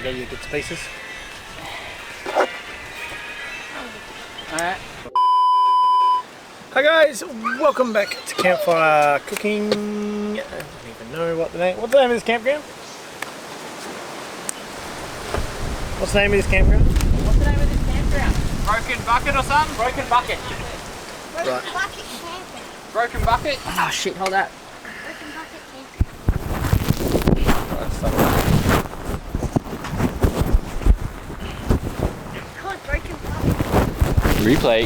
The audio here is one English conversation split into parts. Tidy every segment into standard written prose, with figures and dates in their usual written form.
go to your bits and pieces. Alright. Hi guys, welcome back to Campfire Cooking. I don't even know what's the name of this campground? What's the name of this campground? What's the name of this campground? Broken Bucket or something? Broken Bucket. Right. Bucket camping. Broken Bucket? Oh shit, hold that. Broken bucket camping. It's called broken bucket. Replay.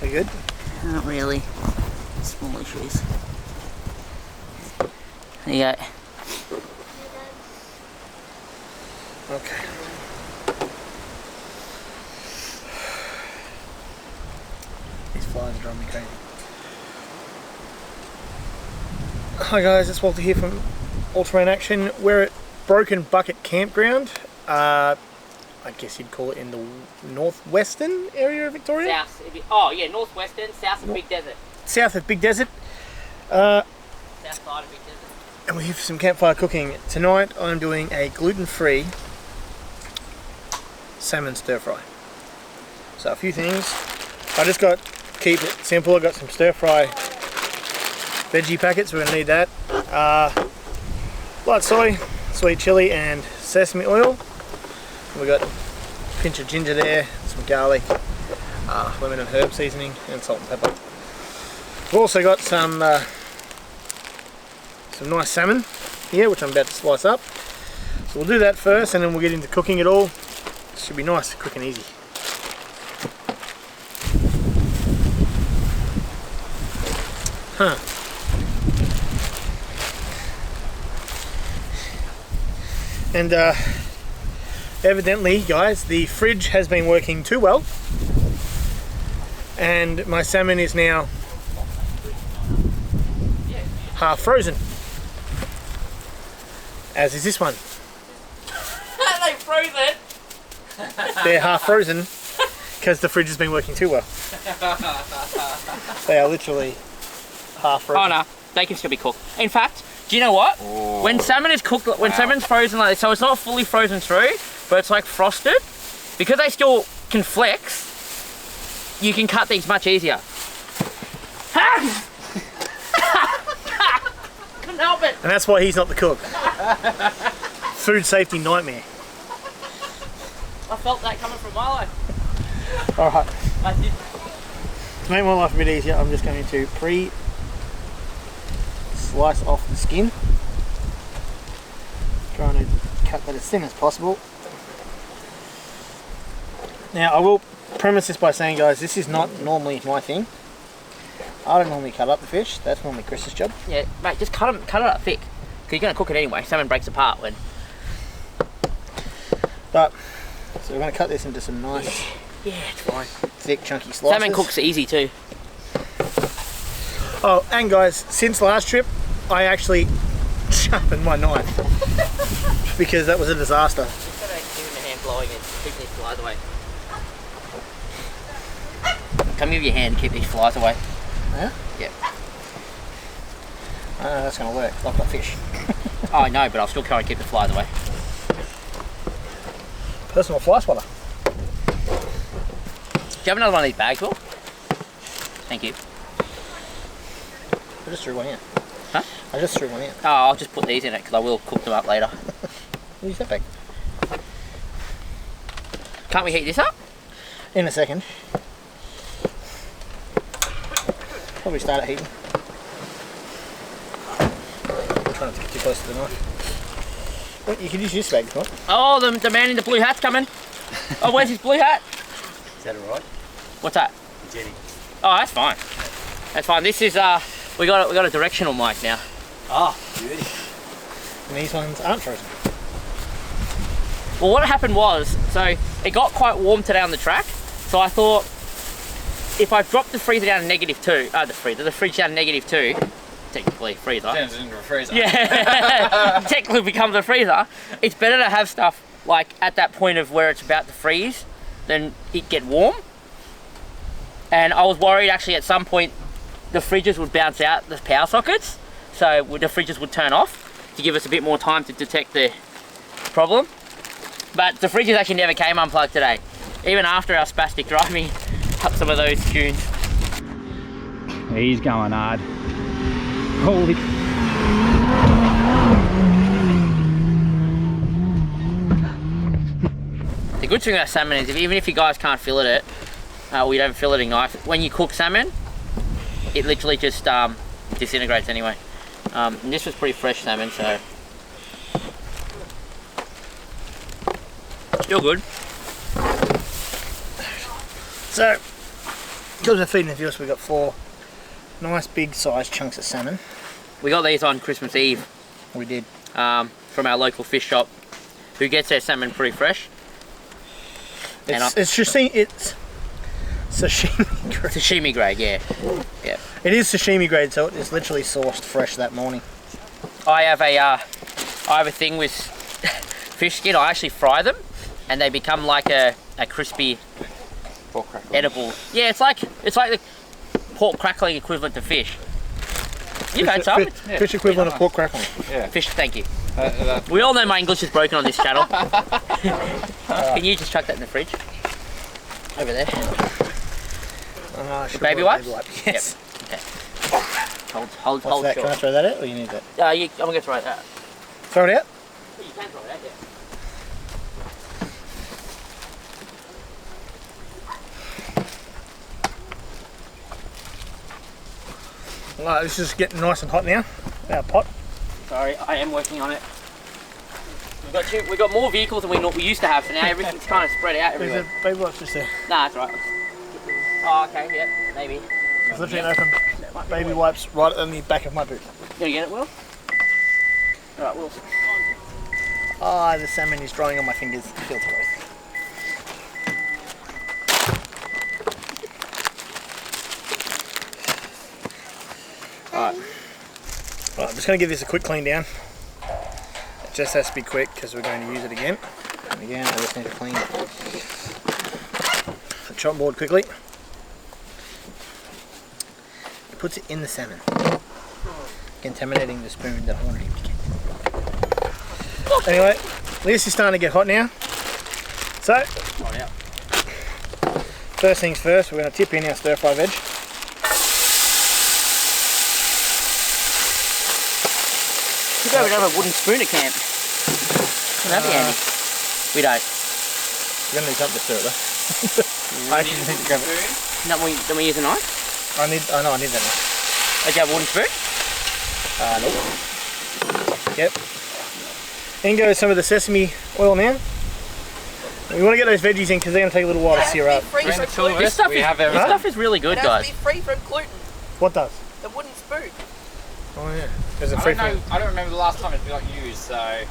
Are you good? Not really. Small issues. There you go. Okay. These flies are driving me crazy. Hi guys, it's Walter here from All-Terrain Action. We're at Broken Bucket Campground. I guess you'd call it in the northwestern area of Victoria? South. Oh yeah, northwestern, south of Big Desert. South of Big Desert. South side of Big Desert. And we have some campfire cooking. Tonight I'm doing a gluten-free salmon stir fry. So a few things. I just got, keep it simple, I got some stir fry veggie packets, we're going to need that. Light soy, sweet chili and sesame oil. We got a pinch of ginger there, some garlic, lemon and herb seasoning and salt and pepper. We've also got some nice salmon here, which I'm about to slice up. So we'll do that first and then we'll get into cooking it all. It should be nice, quick and easy. Huh. And evidently, guys, the fridge has been working too well. And my salmon is now half frozen. As is this one. They froze it. They're half frozen because the fridge has been working too well. They are literally half frozen. Oh no, they can still be cooked. In fact, do you know what? Oh. When salmon is cooked, when salmon's frozen like this, so it's not fully frozen through, but it's like frosted, because they still can flex, you can cut these much easier. Couldn't help it. And that's why he's not the cook. Food safety nightmare. I felt that coming from my life. Alright. I did. To make my life a bit easier, I'm just going to slice off the skin. Trying to cut that as thin as possible. Now I will premise this by saying, guys, this is not normally my thing. I don't normally cut up the fish, that's normally Chris's job. Yeah, mate, just cut it up thick. Because you're going to cook it anyway, salmon breaks apart when... But, so we're going to cut this into some nice, yeah, it's fine. Thick, chunky slices. Salmon cooks easy too. Oh, and guys, since last trip, I actually sharpened my knife. Because that was a disaster. Just got to give him a hand blowing and keep these flies away. Come give your hand, keep these flies away. Yeah? Yep. I don't know if that's going to work. I've got fish. Oh, I know, but I'll still try and keep the flies away. Personal fly swatter. Do you have another one of these bags, Will? Thank you. I just threw one in. Huh? I just threw one in. Oh, I'll just put these in it because I will cook them up later. Use that bag. Can't we heat this up? In a second. Probably start it heating. I'm trying not to get too close to the knife. Well, you could use this bag if you want. Oh, the man in the blue hat's coming. Oh, where's his blue hat? Is that alright? What's that? Jenny. Oh, that's fine. That's fine. This is we got a directional mic now. Ah, beauty. And these ones aren't frozen. Well, what happened was, so it got quite warm today on the track. So I thought, if I drop the freezer down to -2, the fridge down to -2, technically freezer. Turns into a freezer. Yeah, technically becomes a freezer. It's better to have stuff like at that point of where it's about to freeze than it get warm. And I was worried actually at some point the fridges would bounce out the power sockets. so the fridges would turn off to give us a bit more time to detect the problem. But the fridges actually never came unplugged today, even after our spastic driving up some of those tunes. He's going hard. Holy. The good thing about salmon is even if you guys can't fillet it, we don't filleting knife. When you cook salmon, it literally just disintegrates anyway. And this was pretty fresh salmon, so still good. So, because we're feeding the viewers, we've got 4 nice big sized chunks of salmon. We got these on Christmas Eve. We did. From our local fish shop, who gets their salmon pretty fresh. It's sashimi grade. Sashimi grade, yeah. Yeah. It is sashimi grade, so it's literally sourced fresh that morning. I have a thing with fish skin. I actually fry them, and they become like a crispy edible. Yeah, it's like the pork crackling equivalent to fish. You've had some. Fish equivalent of pork crackling. Yeah. Fish, thank you. We all know my English is broken on this channel. Can you just chuck that in the fridge? Over there. The baby wipes? Yes. Yep. Okay. Hold that? short. Can I throw that out or you need that? I'm going to throw it out. Throw it out? You can throw it out, yeah. Alright, this is getting nice and hot now. Our pot. Sorry, I am working on it. We've got more vehicles than we used to have, so now everything's kind of spread out everywhere. There's a baby wipes just there. Nah, that's right. Oh, okay, yeah, maybe. There's literally an open baby wipes right on the back of my boot. You gonna get it, Will? Alright, Will. Ah, the salmon is drying on my fingers. It feels gross. Alright, I'm just going to give this a quick clean down. It just has to be quick because we're going to use it again. And again, I just need to clean the chop board quickly. It puts it in the salmon, contaminating the spoon that I wanted him to get. Anyway, this is starting to get hot now. So, first things first, we're going to tip in our stir fry veg. We don't have a wooden spoon at camp. That'd be handy. We don't. We're going to need something to stir it though. I actually just need to grab it. Don't we use a knife? I need that knife. Do you have a wooden spoon? Nope. Yep. In goes some of the sesame oil now. We want to get those veggies in because they're going to take a little while to sear up. This stuff is really good, It has guys. to be free from gluten. What does? The wooden spoon. Oh yeah. Is it free from? I don't remember the last time it got used, so...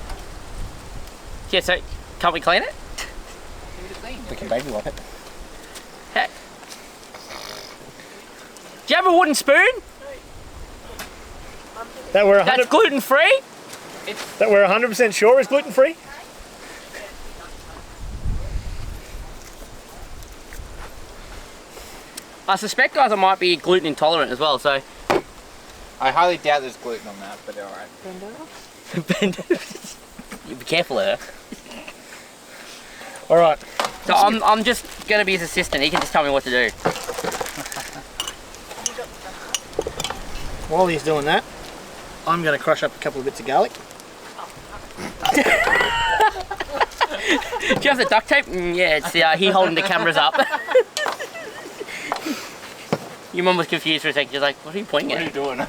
Yeah, so can't we clean it? We can baby wipe it. Hey. Do you have a wooden spoon? That we're That's 100%. gluten free? That we're 100% sure is gluten free. I suspect guys I might be gluten intolerant as well, so. I highly doubt there's gluten on that, but alright. You be careful of her. All right. So I'm just gonna be his assistant. He can just tell me what to do. While he's doing that, I'm going to crush up a couple of bits of garlic. Do you have the duct tape? Yeah, it's he holding the cameras up. Your mum was confused for a second. She's like, "What are you pointing at?" What are you doing?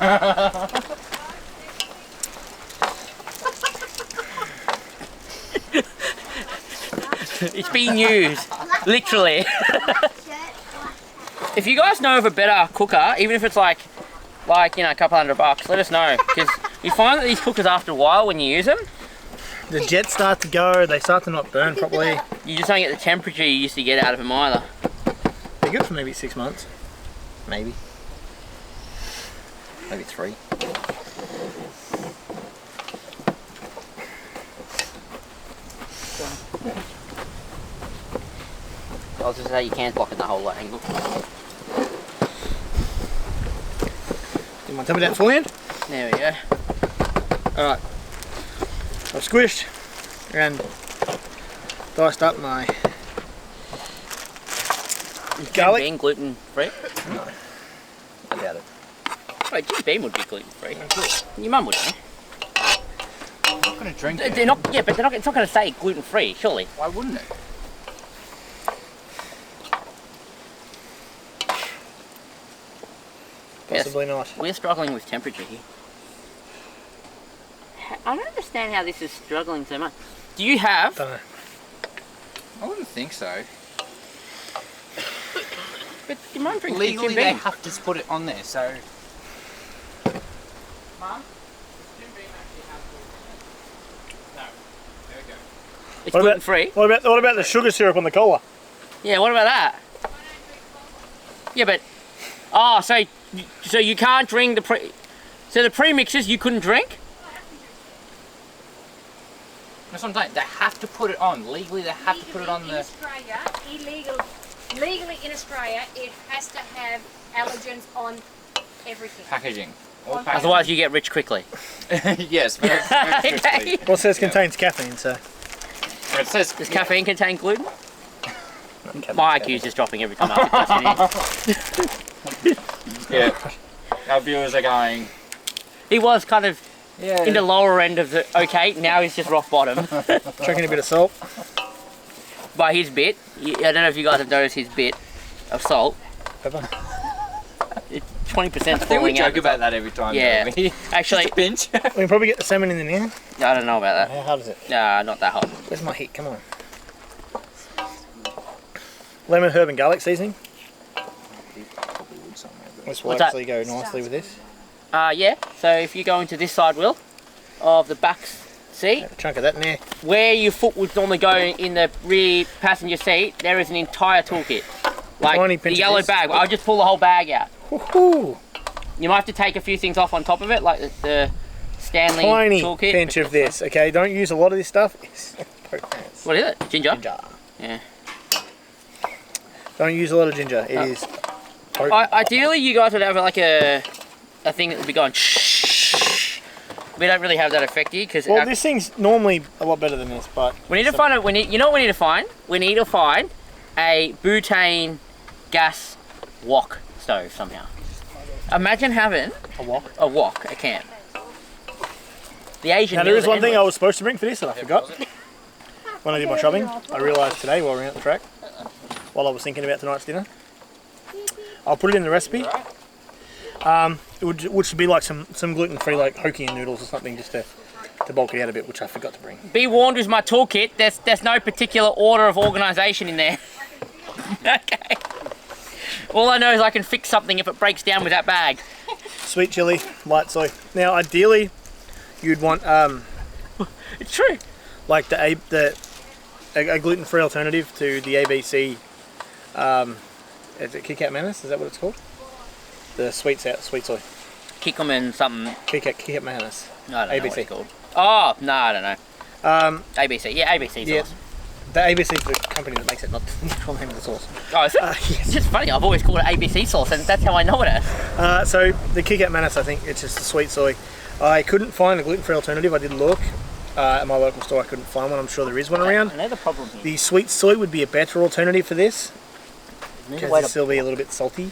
It's being used, literally. If you guys know of a better cooker, even if it's like you know, a couple $100, let us know, because you find that these cookers after a while when you use them, The jets start to go. They start to not burn properly. you just don't get the temperature you used to get out of them either. They're good for maybe 6 months. Maybe 3. I was just say you can't block it the whole angle. You want to tell me that beforehand? There we go. Alright. I've squished and diced up my garlic. Jim Beam gluten free? No, I doubt it. Wait, Jim Beam would be gluten free. Your mum would, eh? I'm not gonna drink it. They're not, yeah, but they're not, it's not going to say gluten free, surely. Why wouldn't it? Possibly not. We're struggling with temperature here. I don't understand how this is struggling so much. Do you have... Don't know. I wouldn't think so. But your mum drinks Legally, Jim they Beam. have to put it on there, so... Mum? It's What gluten about, free. what about the sugar syrup on the cola? Yeah, what about that? Yeah, but... Oh, so you can't drink the pre... So the premixes you couldn't drink? That's what I'm saying. They have to put it on. Legally, they have to put it on In the... Australia, legally in Australia, it has to have allergens on everything. packaging. All On packaging. Otherwise you get rich quickly. Yes, very, very quickly. Well, it says contains caffeine, so. But it says... Does caffeine contain gluten? Caffeine's My caffeine. IQ's just dropping every time I touch it in. Yeah. Our viewers are going... He was kind of Yeah. in the lower end of the okay, now he's just rock bottom. Chucking a bit of salt. By his bit, I don't know if you guys have noticed his bit of salt. Pepper. 20% I think we falling out. joke about that every time. Yeah. don't we? Actually, Just a pinch. We can probably get the salmon in there now. I don't know about that. How hard is it? Nah, not that hot. Where's my heat? Come on. Lemon, herb and garlic seasoning. This will What's that? actually go nicely with this. Yeah, so if you go into this side wheel of the back seat, A chunk of that in there. where your foot would normally go in the rear passenger seat, there is an entire toolkit. Like Tiny the pinch of yellow this. bag. I'll just pull the whole bag out. Woohoo! You might have to take a few things off on top of it, like the Stanley Tiny toolkit. pinch of this. Okay, don't use a lot of this stuff. It's What is it? Ginger? ginger. Yeah. Don't use a lot of ginger. It is. Ideally, you guys would have like a thing that would be going shh. We don't really have that effect here because Well, this thing's normally a lot better than this, but we need to find a. You know what we need to find? We need to find a butane gas wok stove somehow. Imagine having a wok. a camp. The Asian. Now there meals is are one thing I endless. was supposed to bring for this that I forgot. When I did my shopping, I realised today while we were out the track, while I was thinking about tonight's dinner. I'll put it in the recipe. Which should be like some gluten-free like hokkien noodles or something, just to bulk it out a bit, which I forgot to bring. Be warned with my toolkit. There's no particular order of organisation in there. Okay. All I know is I can fix something if it breaks down with that bag. Sweet chili, light soy. Now ideally, you'd want It's true. like a gluten-free alternative to the ABC. Is it Kit Kat mayonnaise? Is that what it's called? The sweet soy. Kick them in something. Kit Kat mayonnaise. I don't know what ABC. it's called. Oh, no, I don't know. ABC. Yeah, ABC Yeah, sauce. the ABC is the company that makes it, not the actual name of the sauce. Oh, is it? Yes. It's just funny. I've always called it ABC sauce, and that's how I know it as. So the Kit Kat mayonnaise, I think it's just the sweet soy. I couldn't find a gluten-free alternative. I did look at my local store. I couldn't find one. I'm sure there is one around. I know the problem here. The sweet soy would be a better alternative for this, There's because a way this to- will be a little bit salty.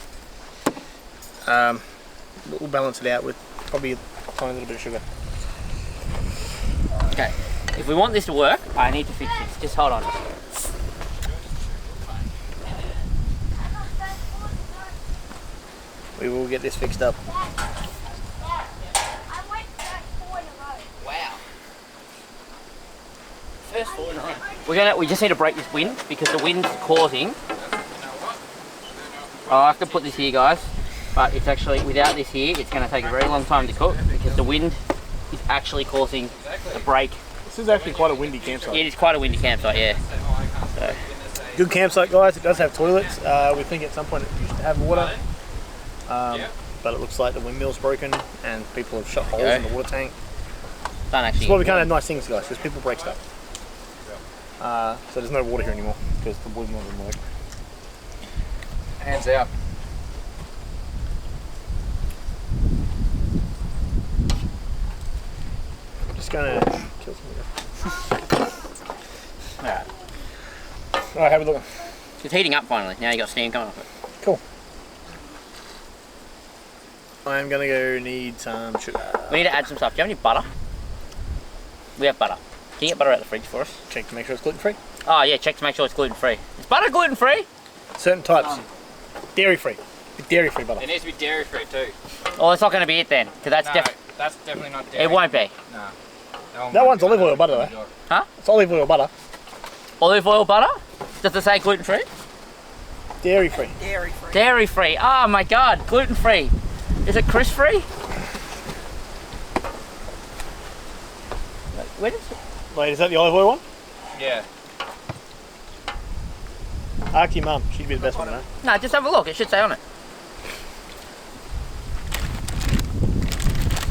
We'll balance it out with probably a tiny little bit of sugar. Okay. If we want this to work, I need to fix this. Just hold on. We will get this fixed up. I went 4 in a row. Wow. First 4 in a row. We just need to break this wind because the wind's causing. I'll have to put this here, guys. But it's actually, without this here, it's going to take a very long time to cook because the wind is actually causing the break. This is actually quite a windy campsite. It is quite a windy campsite, yeah. So, Good campsite, guys. It does have toilets. We think at some point it used to have water. But it looks like the windmill's broken and people have shot holes in the water tank. don't actually. That's why we can't have nice things, guys, because people break stuff. So there's no water here anymore because the windmill doesn't work. Hands out. just gonna kill some of it. Alright. Alright, have a look. It's heating up finally. Now you got steam coming off it. Cool. I'm gonna go need some sugar. We need to add some stuff. Do you have any butter? We have butter. Can you get butter out of the fridge for us? Check to make sure it's gluten free. Oh yeah, check to make sure it's gluten free. Is butter gluten free? Certain types. Dairy free. Dairy free butter. It needs to be dairy free too. Oh, it's not going to be it then, because that's No, that's definitely not dairy. It won't be. No. That one's olive oil butter though. Huh? It's olive oil butter. Olive oil butter? Does it say gluten free? Dairy free. Dairy free. Dairy free. Oh my god, gluten free. Is it Chris free? Where is it? Wait, is that the olive oil one? Yeah. Ask your mum. She'd be the best one to know. No, just have a look. It should say on it.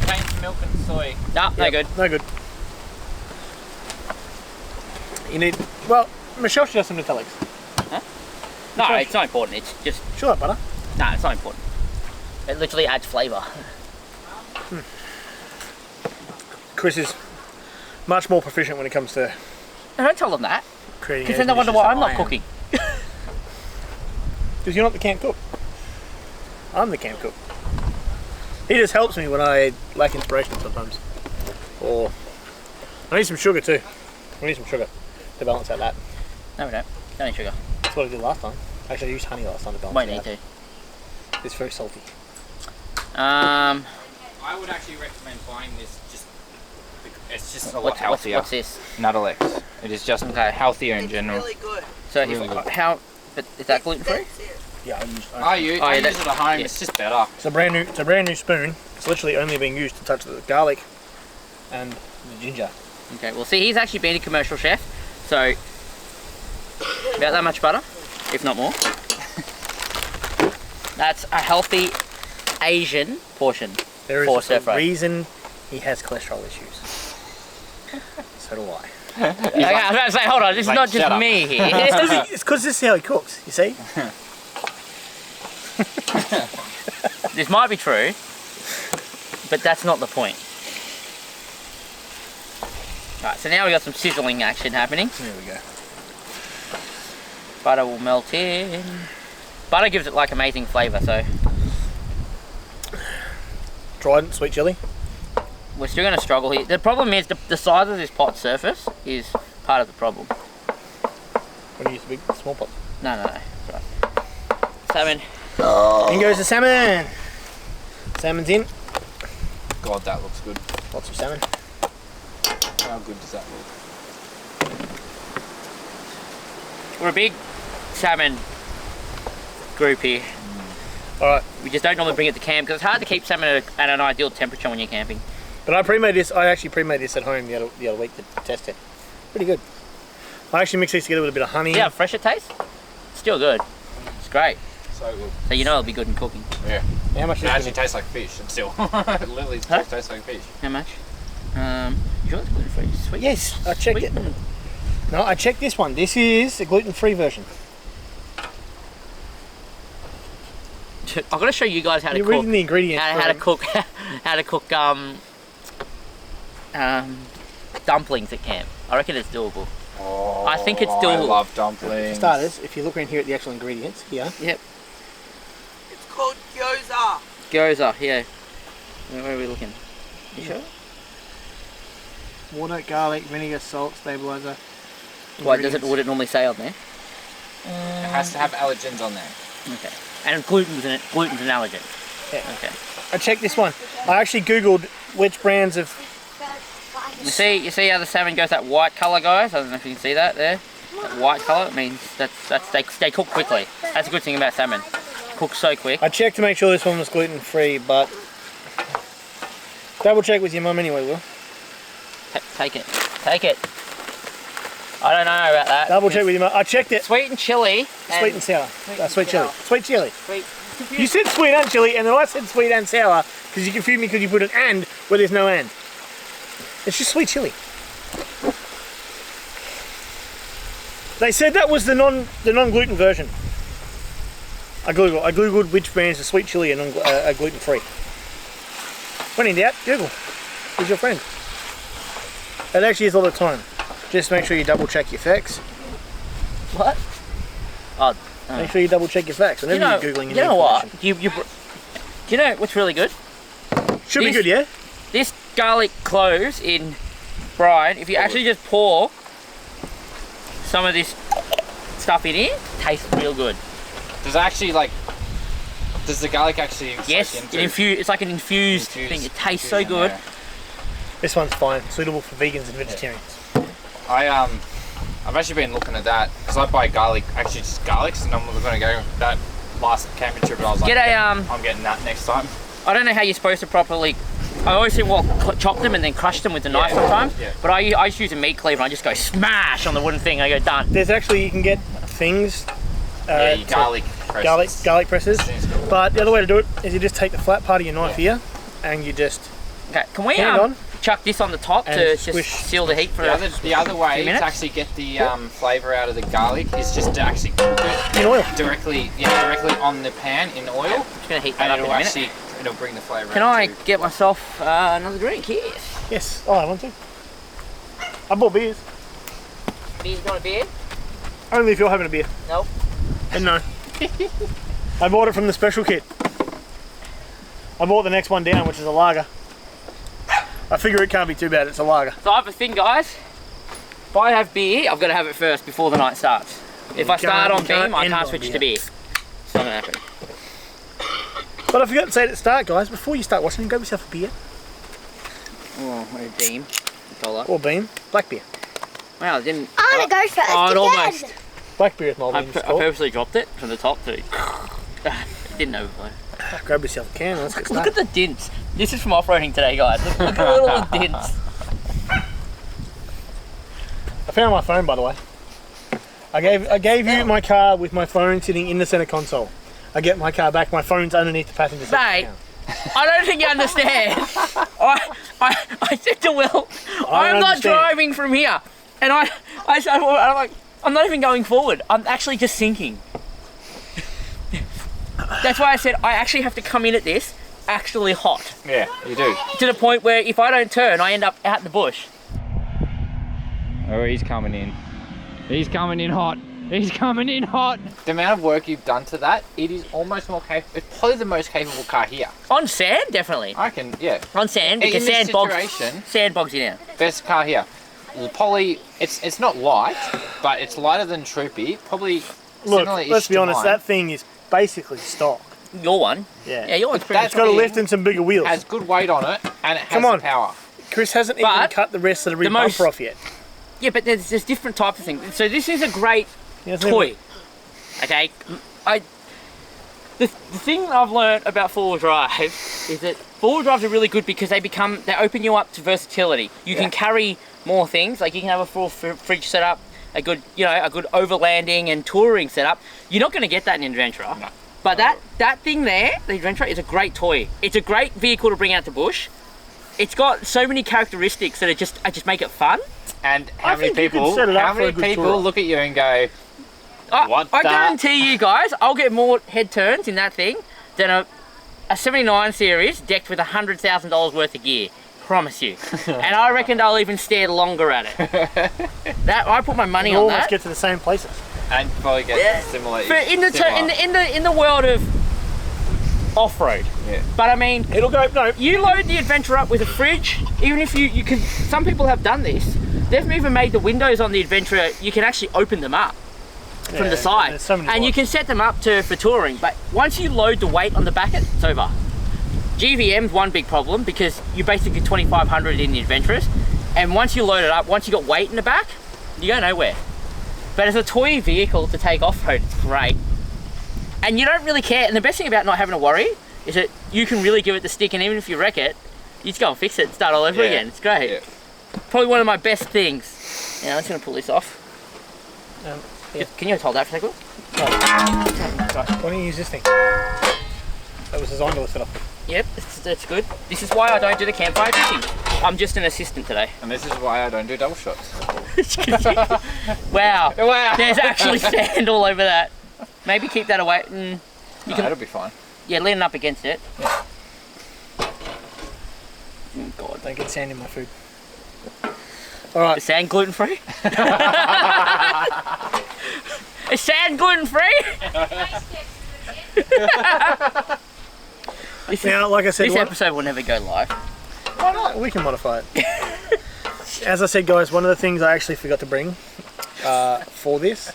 Plain milk and soy. No, no Yep, good. No good. You need, well, Michelle should have some metallics. No, it's not important. It's just, Sure, butter. no, it's not important. It literally adds flavour. Chris is much more proficient when it comes to Don't tell them that, creating. because then they wonder why I'm not cooking. Because you're not the camp cook. I'm the camp cook. He just helps me when I lack inspiration sometimes. Or I need some sugar too. I need some sugar to balance out that. No, we don't. Don't need sugar. That's what I did last time. Actually, I used honey last time to balance Won't it need out. to. It's very salty. I would actually recommend buying this it's just a lot healthier. What's this? Nuddlex. It is just healthier in It's general. really good. So Really good. how? But is that gluten free? That's it. Yeah, I use yeah, it at home. yeah. It's just better. It's a brand new spoon. It's literally only being used to touch the garlic and the ginger. Okay. Well, see, he's actually been a commercial chef, so about that much butter, if not more. That's a healthy Asian portion. There For is stir a fry. reason he has cholesterol issues. So do I. Okay, I was about to say, hold on, this is like, not just shut up. me here. It's because this is how he cooks, you see? This might be true, but that's not the point. Alright, so now we got some sizzling action happening. There we go. Butter will melt in. Butter gives it like amazing flavour, so Trident, sweet chili. we're still going to struggle here. The problem is the size of this pot surface is part of the problem. What do you use, big, small pot? No, it's right. Salmon. In goes the salmon. Salmon's in. God, that looks good. Lots of salmon. How good does that look? We're a big salmon group here. Alright, We just don't normally bring it to camp because it's hard to keep salmon at an ideal temperature when you're camping. but I actually pre-made this at home the other week to test it. Pretty good. I actually mixed these together with a bit of honey. See how fresh it tastes? Still good. It's great. So good. So you know it'll be good in cooking. Yeah. How much It is actually it? tastes like fish. It still. It literally Huh? tastes like fish. How much? You sure it's gluten free? Sweet. Yes, I checked it. Sweet. No, I checked this one. This is a gluten-free version. I've got to show you guys how to You're cook. reading the ingredients. How to cook? How to cook dumplings at camp. I reckon it's doable. Oh, I think it's still- I love For dumplings. starters, if you look around here at the actual ingredients, here, Yep. It's called gyoza. Gyoza. Yeah. Where are we looking? You sure? water, garlic, vinegar, salt, stabilizer. What does it? Would it normally say on there? It has to have allergens on there. Okay. And gluten's in it. Gluten's an allergen. Yeah. Okay. I checked this one. I actually googled which brands of. You see how the salmon goes that white colour, guys? I don't know if you can see that there. That white colour, it means they cook quickly. That's a good thing about salmon. Cook so quick. I checked to make sure this one was gluten free, but double check with your mum anyway, Will. Take it. Take it. I don't know about that. Double check with your mum. I checked it. Sweet and chili. Sweet and sour. Sweet chili. Sweet chili. Sweet. You said sweet and chili, and then I said sweet and sour because you confused me because you put an and where there's no and. It's just sweet chili. They said that was the non-gluten version. I googled which brands are sweet chili and gluten free. When in doubt, Google. Who's your friend? It actually is a lot of time. Just make sure you double check your facts. What? Oh, Make sure you double check your facts whenever you're Googling. You know what? Do you know what's really good? Should be good, yeah? This garlic cloves in brine, if you actually just pour some of this stuff in here, tastes real good. Does it actually like... Does the garlic actually... Yes, it's like an infused thing. It tastes so good. Yeah. This one's fine. Suitable for vegans and vegetarians. I've actually been looking at that because I buy garlic, actually just garlics, and I'm going to go that last camping trip, but I was like, I'm getting that next time. I don't know how you're supposed to properly... I always say, well, chop them and then crush them with the knife sometimes, but I just use a meat cleaver and I just go smash on the wooden thing and I go, done. There's actually, you can get things... garlic presses. Garlic presses. But the other way to do it is you just take the flat part of your knife here and you just... Okay, can we chuck this on the top to just seal the heat for the other way to actually get the flavour out of the garlic is just to actually cook it in oil. Directly on the pan in oil. I'm just going to heat that up in a minute. It'll bring the flavour out. Can I get myself another drink? Yes, I want to. I bought beers. Beers, you want a beer? Only if you're having a beer. Nope. And no. I bought it from the special kit. I bought the next one down, which is a lager. I figure it can't be too bad, it's a lager. So I have a thing, guys. If I have beer, I've got to have it first before the night starts. If I start on beam, I can't switch to beer. It's not going to happen. But I forgot to say at the start, guys, before you start watching, grab yourself a beer. Oh, a beam. Or beam. Black beer. Wow, I didn't... I want to go first. Oh, it almost... Black beer is my I purposely dropped it from the top too. It didn't overflow. Grab yourself a can, let's get started. Look at the dints. This is from off-roading today, guys. Look at the little dints. I found my phone, by the way. I gave you my car with my phone sitting in the centre console. I get my car back, my phone's underneath the passenger seat. Mate, I don't think you understand. I said to Will, I'm not driving from here. And I'm like, I'm not even going forward. I'm actually just sinking. That's why I said I actually have to come in at this actually hot. Yeah, you do. To the point where if I don't turn, I end up out in the bush. Oh, he's coming in. He's coming in hot. He's coming in hot. The amount of work you've done to that, it is almost more capable. It's probably the most capable car here. On sand, definitely. I reckon, yeah. On sand, because sand bogs you down. Best car here. The poly, it's not light, but it's lighter than Troopy. Probably Look, let's be honest, that thing is basically stock. Your one? Yeah. Yeah, your one's pretty. It's got a lift and some bigger wheels. It has good weight on it, and it has the power. Chris hasn't even cut the rest of the rear bumper off yet. Yeah, but there's different types of things. So this is a great toy. Okay, the thing I've learned about four-wheel drive is that four-wheel drives are really good because they open you up to versatility. You can carry more things, like you can have a full fridge setup, a good overlanding and touring setup. You're not going to get that in an Adventurer. No. But that thing there, the Adventurer, is a great toy. It's a great vehicle to bring out to bush. It's got so many characteristics that just make it fun. And how many people look at you and go, I guarantee you guys, I'll get more head turns in that thing than a 79 series decked with $100,000 worth of gear. Promise you. And I reckon they'll even stare longer at it. I put my money on that. Almost get to the same places. And probably get similar. In the world of off-road. Yeah. But I mean, it'll go. No. You load the Adventure up with a fridge. Even if you can, some people have done this. They've even made the windows on the Adventure. You can actually open them up from the side, and you can set them up for touring. But once you load the weight on the back, it's over. GVM's one big problem because you're basically 2,500 in the Adventurers, and once you load it up, once you got weight in the back, you go nowhere. But as a toy vehicle to take off-road, it's great. And you don't really care, and the best thing about not having to worry is that you can really give it the stick, and even if you wreck it, you just go and fix it and start all over again. It's great. Yeah. Probably one of my best things. Yeah, I'm just going to pull this off. Can you hold that for a second? Right, why don't you use this thing? That was designed to lift it up. Yep, that's good. This is why I don't do the campfire fishing. I'm just an assistant today. And this is why I don't do double shots. Wow. There's actually sand all over that. Maybe keep that away. That'll be fine. Yeah, lean up against it. Yeah. Oh, God. Don't get sand in my food. All right. Is sand gluten free? Is sand gluten free? Now, like I said, This episode will never go live. we can modify it. As I said, guys, one of the things I actually forgot to bring for this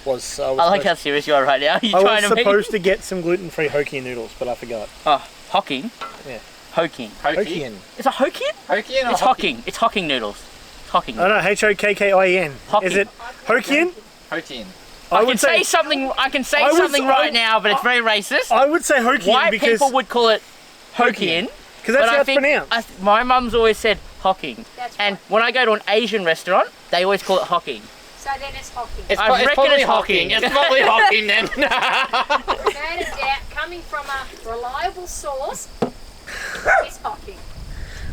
was I like how serious you are right now. You're I trying was to make... supposed to get some gluten-free hokkien noodles, but I forgot. Oh, hokkien? Yeah. Hokkien. Hokkien. Is it hokkien? Hokkien or It's hokkien. It's hokkien noodles. It's hokkien. I don't know, Hokkien. Hokkien. Is it hokkien? Hokkien. I can say something right now, but it's very racist. I would say hokkien White because people would call it hokkien. because that's but how it's pronounced. My mum's always said hokkien. That's And right. when I go to an Asian restaurant, they always call it hokkien. So then it's hokkien. It's, I reckon probably it's hokkien. It's probably hokkien then. Without a doubt, coming from a reliable source, it's hokkien.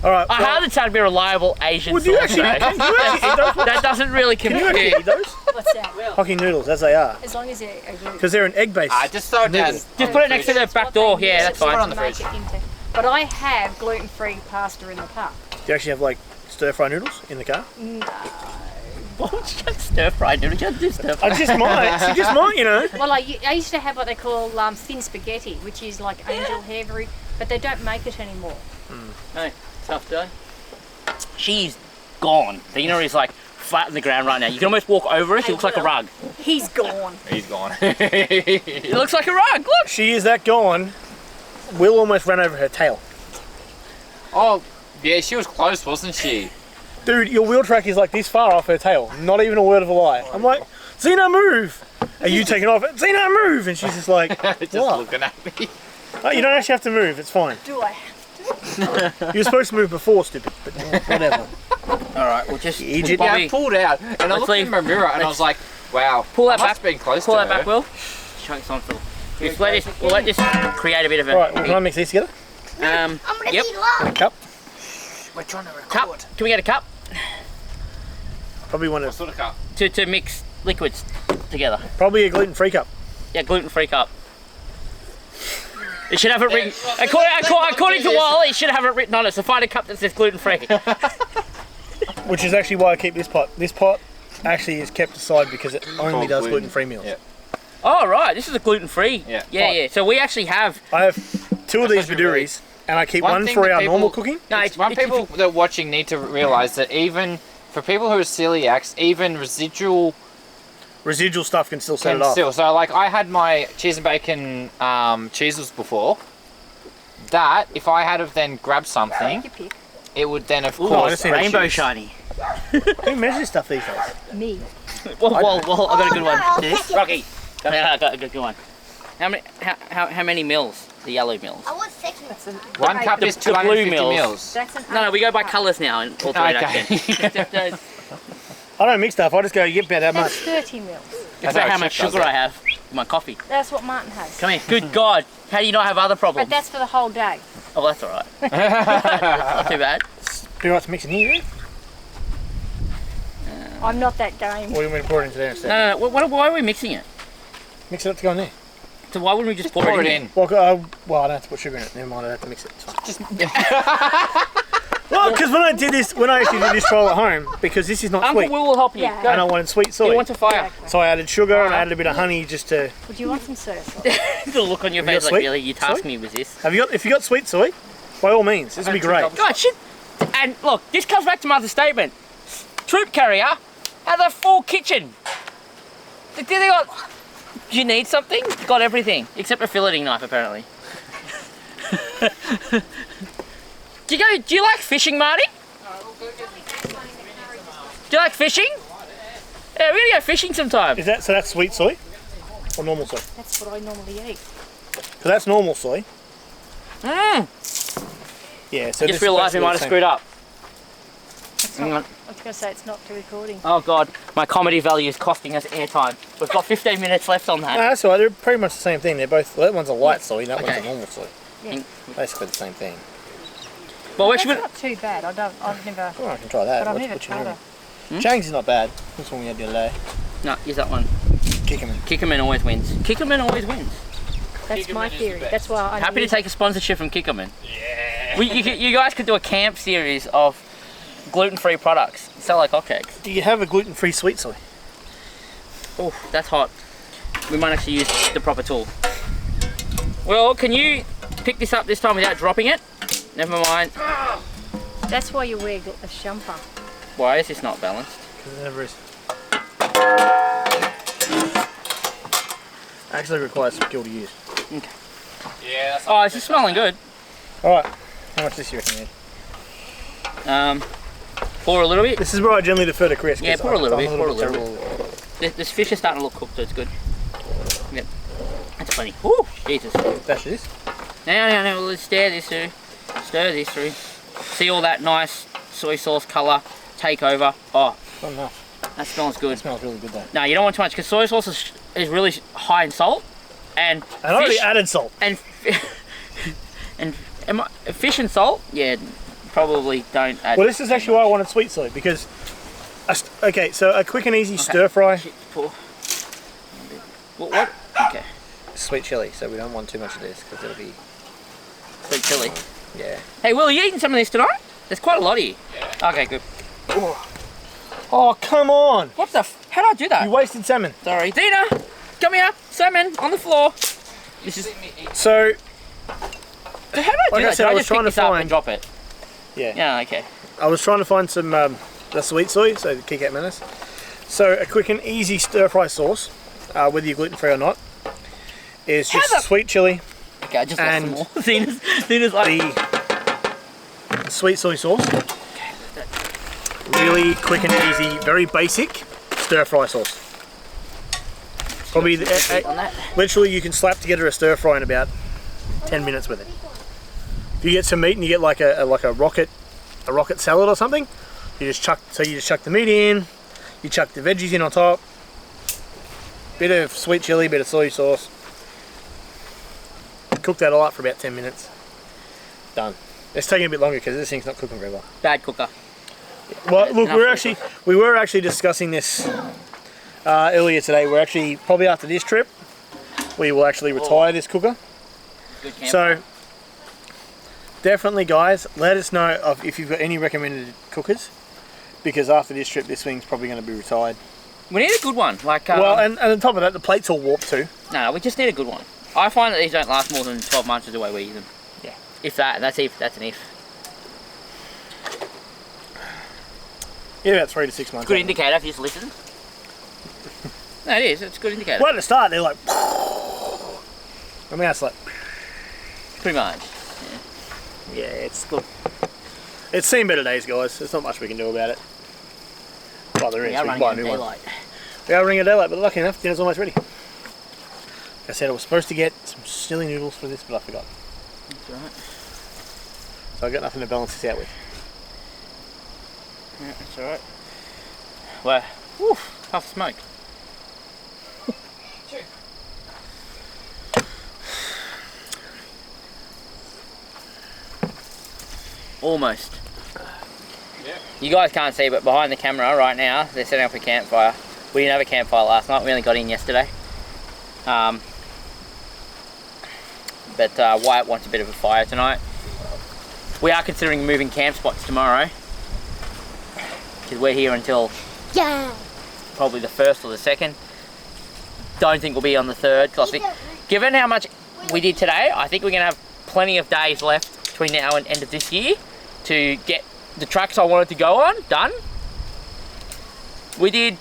All right. I hardly try to be a reliable Asian Would you source, actually? though. Can you actually eat those? That doesn't really Can you compute. actually eat those? What's that? Hokkien noodles, as they are, As long as they're good. because they're an egg-based. Just throw it down. Just put it next to the back door. Yeah, that's Put it fine. on the fridge. But I have gluten-free pasta in the car. Do you actually have like stir-fry noodles in the car? Why would you just stir fry noodles? You don't do stir fry. I just might. You just might, you know. Well, I used to have what they call thin spaghetti, which is like angel hair, but they don't make it anymore. Hey, tough day. She's gone. So you know he's like flat on the ground right now. You can almost walk over her. She looks like a rug. He's gone. He's gone. It looks like a rug. Look. She is that gone. Will almost ran over her tail. Oh, yeah, she was close, wasn't she? Dude, your wheel track is like this far off her tail. Not even a word of a lie. I'm like, Zena, move! Are you taking off? Zena, move! And she's just like, Just what? looking at me. Oh, you don't actually have to move. It's fine. Do I? You were supposed to move before, stupid. But whatever. All right, we'll just You idiot. Yeah, Bobby, I pulled out, and I Let's looked in leave. my mirror, and I was like, wow, pull that I back. must have been close Pull to that her. back, Will. Chunks on, Phil. Just we'll let this create a bit of a. All right, well, can I mix these together? Yep. In a cup. We're trying to record. Cup. Can we get a cup Probably one What of, sort of cup? to mix liquids together? probably a gluten-free cup. Yeah, gluten-free cup. It should have it written. According to Wall, it should have it written on it. So find a cup that says gluten-free. Which is actually why I keep this pot. This pot actually is kept aside because it only called does gluten. gluten-free meals. Yeah. Oh right, this is a gluten-free. Yeah. Yeah. So we actually have. I have two of these That's really- biduris, and I keep One one thing for that our people- normal cooking. No, One people that are watching need to realise that even for people who are celiacs, even residual Residual stuff can still set can it off. still. So like I had my cheese and bacon cheeses before. That if I had have then grabbed something, You pick. it would then of I course just need rainbow cheese. shiny. Who measures stuff these days? Me. Well, I got a good one. This, Rocky. I got a good one. How many mils? The yellow mils. I want second. one cup is the blue 250 meals. mils. That's an No, we go by colours now in all three Okay. actually. I don't mix stuff. I just go, you get about that That's much. 30 mils. It's about how much sugar I have in my coffee. That's what Martin has. Come here. Good God. How do you not have other But problems? that's for the whole day. Oh, that's all right. Not too bad. Do you want to mix it here? I'm not that game. Or do you want me to pour it into there instead? No. Why are we mixing it? Mix it up to go in there. So why wouldn't we just pour Pour it it in? in. Well, I don't have to put sugar in it. Never mind, I have to mix it. It's fine. Well, because when I actually did this trial at home, because this is not Uncle sweet, Will will help you. Yeah. Go. and I wanted sweet soy, He wants a fire. so I added sugar and I added a bit of honey just to. Would you want some surf? The look on your Have you face got like, sweet? really, you tasked Soy? me with this. If you got sweet soy, by all means, this would be great. God, shit. And look, this comes back to Mother's statement. Troop carrier has a full kitchen. They got. Do you need something? Got everything except a filleting knife, apparently. Do you like fishing, Marty? Do you like fishing? Yeah, we're gonna go fishing sometime. Is that so? That's sweet soy or normal soy? That's what I normally eat. So that's normal soy. Mmm. Yeah. So Just realised we might have screwed up. Hang on. I was going to say it's not to recording. Oh God, my comedy value is costing us airtime. We've got 15 minutes left on that. No, that's all right. They're pretty much the same thing. They're both. Well, that one's a light soy. That one's Okay. a normal soy. Yeah. Basically the same thing. Well, we're That's actually not too bad. I've never. Oh, I can try that. But I've Let's never put you tried in. it. Chang's is not bad. This one we had the other day. no, use that one. Kick him in. Kickerman always wins. Kickerman always wins. That's my theory. That's why I Happy to take a sponsorship from Kickerman. Yeah. You guys could do a camp series of gluten-free products. Sell like hotcakes. Do you have a gluten-free sweet soy? Oh, that's hot. We might actually use the proper tool. Well, can you pick this up this time without dropping it? Never mind. That's why you wear a jumper. Why is this not balanced? Because it never is. Actually requires skill to use. Okay. Yeah, that's Oh, it's just smelling good. Alright, how much this you reckon, Ed? Pour a little bit. This is where I generally defer to Chris. Yeah, pour a little bit. Pour a little terrible. bit. This fish is starting to look cooked, so it's good. Yep. That's plenty. Woo! Jesus. That's this? Now, let's stir this through. Stir this through. See all that nice soy sauce colour take over. Oh, Not enough. that smells good. It smells really good though. No, you don't want too much because soy sauce is really high in salt, and And I already fish added salt. and fish and salt. Yeah, probably don't add. Well, this is actually why I wanted sweet soy because. Okay, so a quick and easy stir fry. Shit, pour. What? Okay. Sweet chili, so we don't want too much of this because it'll be. Sweet chili. Yeah. Hey, Will, are you eating some of this tonight? There's quite a lot of you. Yeah. Okay, good. Oh, come on! What the how did I do that? You wasted salmon. Sorry. Dina, come here. Salmon on the floor. This is... So, How did I do Like I that? said, Did I I was just trying pick to this up find- and drop it? yeah. Yeah, okay. I was trying to find some the sweet soy, so the kick out menace. So, a quick and easy stir fry sauce, whether you're gluten free or not, is just How the- sweet chili, Okay, I just lost some And more. Dina's like... the sweet soy sauce. Really quick and easy, very basic stir fry sauce. Probably, on that. literally, you can slap together a stir fry in about 10 minutes with it. If you get some meat and you get like a rocket salad or something, you just chuck the meat in, you chuck the veggies in on top, bit of sweet chili, bit of soy sauce, cook that all up for about 10 minutes. Done. It's taking a bit longer because this thing's not cooking very well. Bad cooker. Well, look, Enough we were actually discussing this earlier today. We're actually probably after this trip, we will actually retire this cooker. Good camp. So definitely, guys, let us know if you've got any recommended cookers, because after this trip, this thing's probably going to be retired. We need a good one. Like, Well, and on top of that, the plate's all warped too. no, we just need a good one. I find that these don't last more than 12 months is the way we use them. Yeah. If that, that's an if. Yeah, about 3 to 6 months. Good indicator if you just listen. No, it is. It's a good indicator. Well, at the start, they're like. I mean, it's like. Pretty much. Yeah, it's look. It's seen better days, guys. There's not much we can do about it. Well, there is. We are We can running buy a out new of one. daylight. We are running out of daylight, but lucky enough, dinner's almost ready. Like I said, I was supposed to get some silly noodles for this, but I forgot. That's alright. So I got nothing to balance this out with. Yeah, that's alright. Well, woof, puff of smoke. Almost. Yeah. You guys can't see, but behind the camera right now, they're setting up a campfire. We didn't have a campfire last night, we only got in yesterday. But Wyatt wants a bit of a fire tonight. We are considering moving camp spots tomorrow, because we're here until probably the 1st or the 2nd. Don't think we'll be on the 3rd, because I think, given how much we did today, I think we're going to have plenty of days left between now and end of this year to get the tracks I wanted to go on done. We did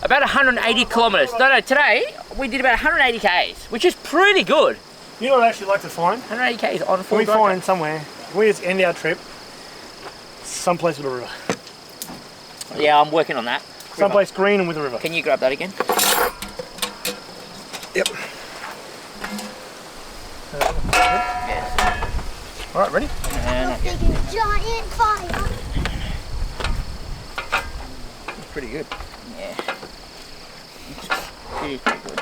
about 180 kilometres. No, today we did about 180 k's, which is pretty good. You know what I'd actually like to find? 180 k's on Can full we drive. find somewhere, can we just end our trip someplace with a river? Yeah, I'm working on that. Someplace green and with a river. Can you grab that again? Yep. Yes. Alright, ready? And Giant fire. That's pretty good. yeah. It is pretty good.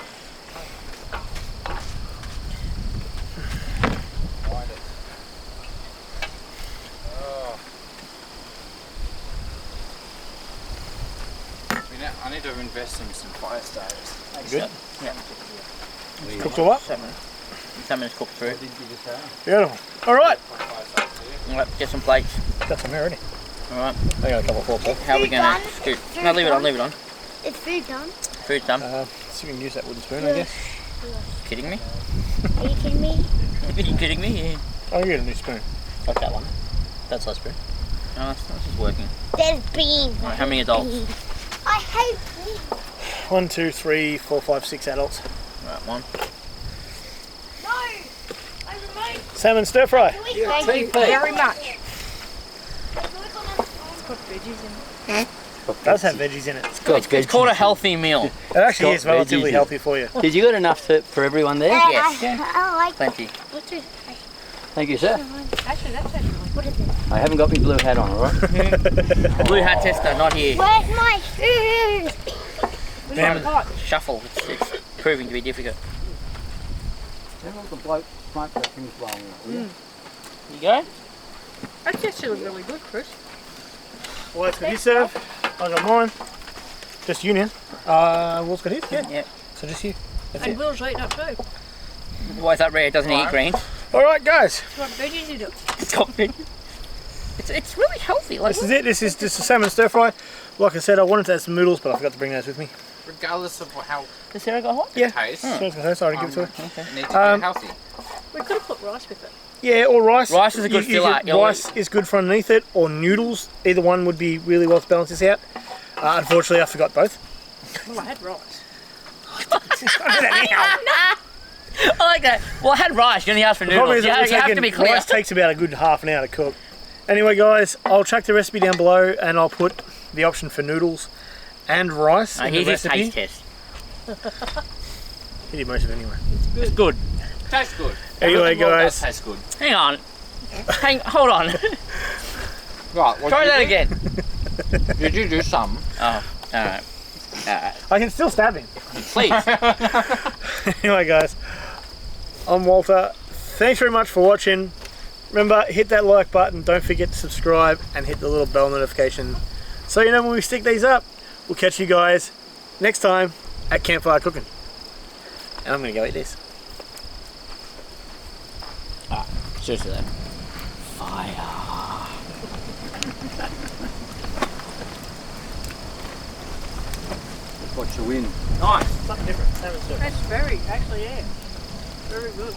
I need to invest in some fire starters. Good? Yeah. Cooked all up? Salmon is cooked through. Beautiful. Alright. Alright, get some plates. Got some here already. Alright, I got a couple of forks. how are we gonna Food scoop? done. No, leave it on, Food leave it on. It's food done. Food's done. So you can use that wooden spoon, I guess. Kidding me? Are you kidding me? Are you kidding me? Yeah. I'll get a new spoon. Like that one. That's our spoon. Oh, it's not just working. There's beans. Alright, how many adults? I hate beans. 1, 2, 3, 4, 5, 6 adults. Right, one. No! Over me! Salmon stir fry. Thank you very much. It does have veggies in it. It's called a healthy meal. It actually got is relatively veggies in healthy for you. Did you got enough for everyone there? Yes. I like Plenty. What's it? Thank you, sir. Actually, that's actually What is it? I haven't got my blue hat on, alright? Blue hat tester, not here. Where's my food? Trying to shuffle. It's proving to be difficult. The bloke smoked that thing's well. You go? That's actually really good, Chris. Well, it's got his serve. I got mine. Just you now. Will's got his, yeah. Yeah. So just you. That's And it. Will's eating it too. Why is that rare? It doesn't eat greens. Alright guys, It's got veggies in it. It's got it's really healthy. Like, this is it. This is just a salmon stir fry. Like I said, I wanted to add some noodles, but I forgot to bring those with me. Regardless of how Does Sarah got hot? Yeah. taste, So I was gonna say, sorry, give it to her. it needs to be healthy. We could have put rice with it. Yeah, or rice. Rice is a good filler. Rice is good for underneath it, or noodles. Either one would be really well to balance this out. Unfortunately, I forgot both. Well, I had rice. I like that. Well, I had rice. You only asked for Problem noodles. is, You have to be clear. rice takes about a good half an hour to cook. Anyway, guys, I'll chuck the recipe down below, and I'll put the option for noodles and rice in the Here's your recipe. taste test. He did most of it anyway. It's good. Tastes good. Anyway, Everything well guys. does taste good. Hang on. Hold on. Right, what Try did that you again. do? Did you do some? Oh, alright. I can still stab him. Please. Anyway, guys, I'm Walter. Thanks very much for watching. Remember, hit that like button. Don't forget to subscribe and hit the little bell notification so you know when we stick these up. We'll catch you guys next time at Campfire Cooking. And I'm going to go eat this. Seriously though. What you win. Nice. Something different. Salmon stir. That's very, actually, yeah. Very good.